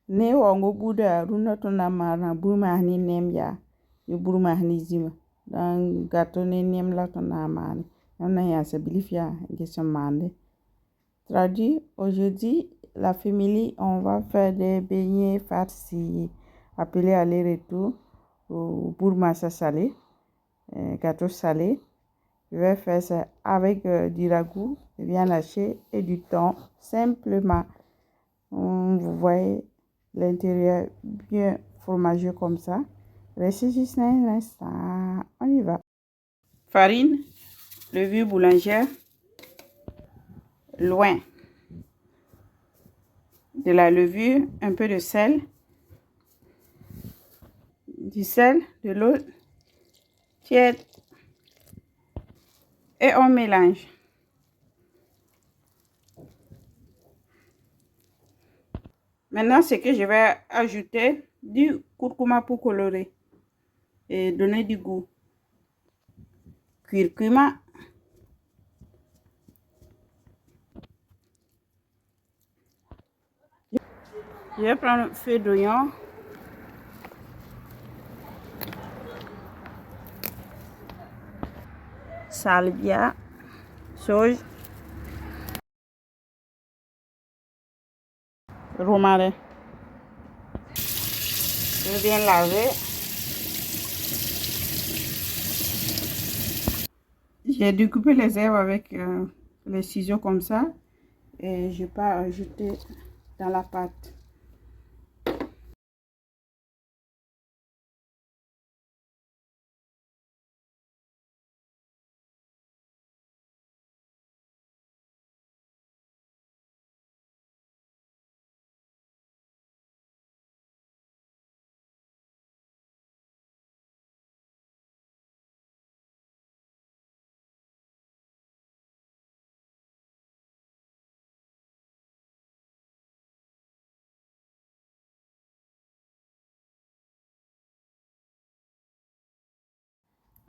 Ne wango buda runa to na marna burma ni nem ya. Yo burma ni zima. Dan gâteau ne nem la to na mani. On a ya sabilifia question mande. Traduit, aujourd'hui, la famille, on va faire des beignets farcis, appelés aller-retour, ou burma salé, gâteau salé. Je vais faire ça avec du ragoût, de viande hachée et du thon, simplement. Vous voyez l'intérieur bien fromageux comme ça. Restez juste un instant. On y va. Farine, levure boulangère, loin. De la levure, un peu de sel, du sel, de l'eau tiède et on mélange. Maintenant, c'est que je vais ajouter du curcuma pour colorer et donner du goût. Curcuma. Je vais prendre un feu d'oignon. Salvia. Sauge. Romarin. Je viens laver. J'ai découpé les herbes avec les ciseaux comme ça. Et je peux ajouter dans la pâte.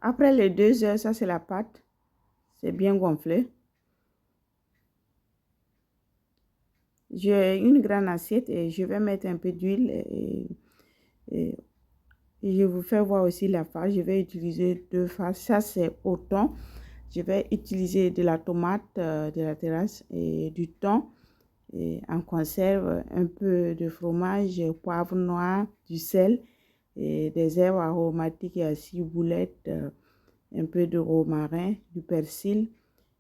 Après les 2 heures, ça c'est la pâte. C'est bien gonflé. J'ai une grande assiette et je vais mettre un peu d'huile et je vous fais voir aussi la farce. Je vais utiliser 2 farces. Ça c'est au thon. Je vais utiliser de la tomate de la terrasse et du thon et en conserve, un peu de fromage, poivre noir, du sel et des herbes aromatiques et à ciboulette, un peu de romarin, du persil.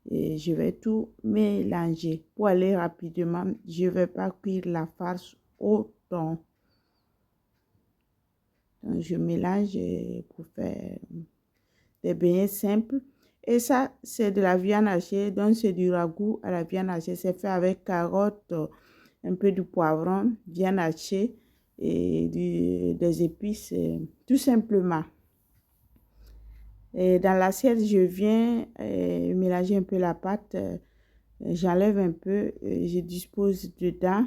Et je vais tout mélanger. Pour aller rapidement, je ne vais pas cuire la farce au thon. Donc, je mélange pour faire des beignets simples. Et ça, c'est de la viande hachée. Donc, c'est du ragoût à la viande hachée. C'est fait avec carottes, un peu de poivron, viande hachée et des épices, tout simplement. Et dans l'assiette, je viens mélanger un peu la pâte. J'enlève un peu, je dispose dedans.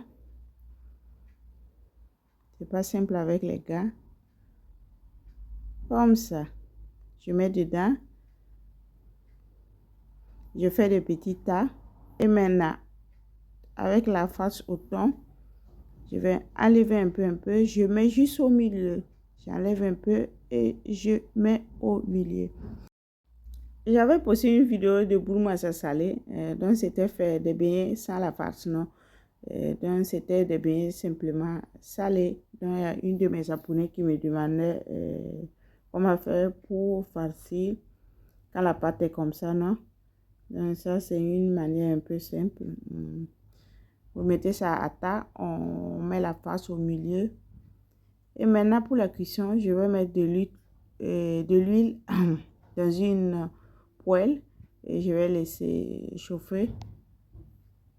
C'est pas simple avec les gars. Comme ça. Je mets dedans. Je fais des petits tas. Et maintenant, avec la farce au thon, je vais enlever un peu. Je mets juste au milieu. J'enlève un peu et je mets au milieu. J'avais posté une vidéo de burma salé. Donc, c'était faire des beignets sans la farce, non? Donc, c'était des beignets simplement salés. Donc, il y a une de mes abonnées qui me demandait comment faire pour farcir quand la pâte est comme ça, non? Donc, ça, c'est une manière un peu simple. Vous mettez ça à table, on met la farce au milieu. Et maintenant, pour la cuisson, je vais mettre de l'huile dans une poêle et je vais laisser chauffer.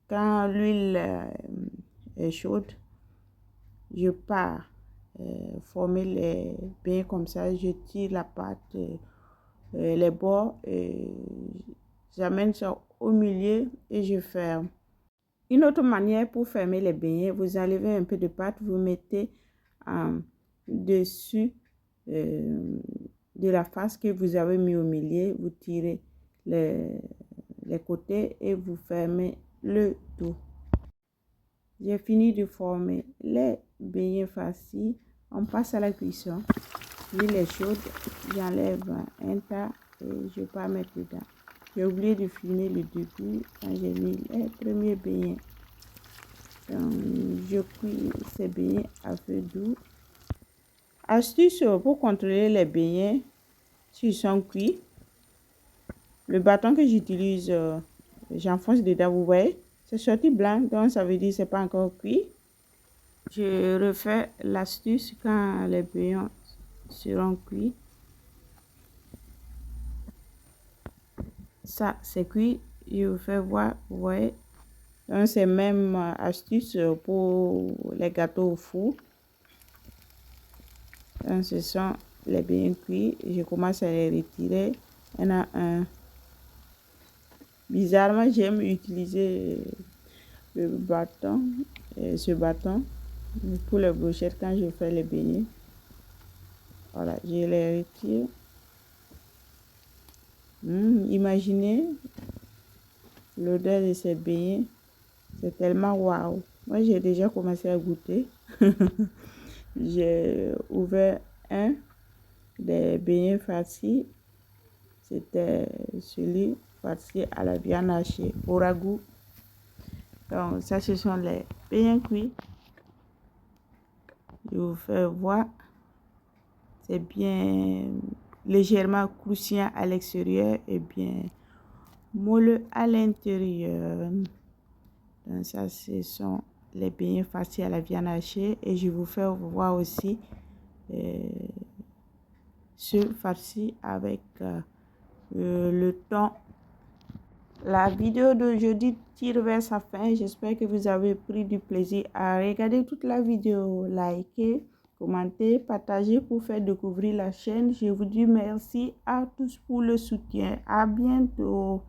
Quand l'huile est chaude, je pars former les beignets comme ça. Je tire la pâte, les bords, et j'amène ça au milieu et je ferme. Une autre manière pour fermer les beignets, vous enlevez un peu de pâte, vous mettez dessus de la face que vous avez mis au milieu, vous tirez les côtés et vous fermez le tout. J'ai fini de former les beignets farcis. On passe à la cuisson. L'huile est chaude. J'enlève un tas et je pars mettre dedans. J'ai oublié de filmer le début quand j'ai mis les premiers beignets. Je cuis ces beignets à feu doux. Astuce pour contrôler les beignets s'ils sont cuits. Le bâton que j'utilise, j'enfonce dedans, vous voyez, c'est sorti blanc, donc ça veut dire que ce n'est pas encore cuit. Je refais l'astuce quand les beignets seront cuits. Ça, c'est cuit. Je vous fais voir, vous voyez. Donc, c'est même astuce pour les gâteaux au four. Donc, ce sont les beignets cuits. Je commence à les retirer un à un. Bizarrement, j'aime utiliser le bâton, ce bâton pour les brochettes quand je fais les beignets. Voilà, je les retire. Imaginez l'odeur de ces beignets. C'est tellement waouh. Moi, j'ai déjà commencé à goûter. J'ai ouvert un des beignets farcis. C'était celui farci à la viande hachée, au ragoût. Donc, ça, ce sont les beignets cuits. Je vous fais voir. C'est bien légèrement croustillant à l'extérieur et bien moelleux à l'intérieur. Donc, ça, ce sont les beignets farcis à la viande hachée. Et je vous fais voir aussi ce farci avec le thon. La vidéo d'aujourd'hui tire vers sa fin. J'espère que vous avez pris du plaisir à regarder toute la vidéo. Likez, commentez, partagez pour faire découvrir la chaîne. Je vous dis merci à tous pour le soutien. À bientôt.